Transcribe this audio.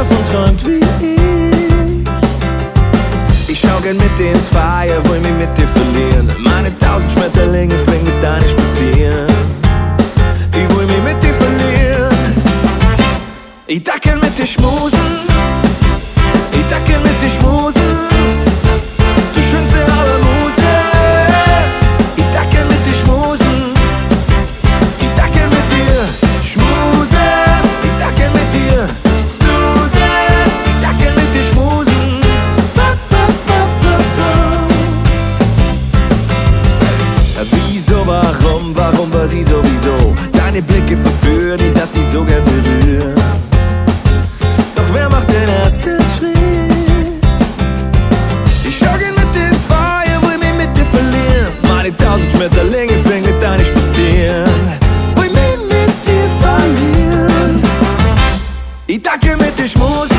davon träumt wie ich. Ich schau gern mit dir ins Feuer, will mich mit dir verlieren. Meine 1000 Schmetterlinge fliegen mit deine spazieren. Ich will mich mit dir verlieren. Ich darf gern mit dir schmusen. Ich darf gern mit dir schmusen. Du schönste aller Musen. Ich darf gern mit dir schmusen. Ich darf gern mit dir schmusen. Ich darf gern mit dir snoozen. Ich darf gern mit dir schmusen. Wieso, warum, was ich sowieso. Deine Blicke verführen, ich darf dich so gern berühren. Doch wer macht den ersten Schritt? Ich schau gern mit dir ins Feuer, will mich mit dir verlieren. Meine 1000 Schmetterlinge fliegen mit deine spazieren. Will mich mit dir verlieren. Ich danke mit dir schmusen.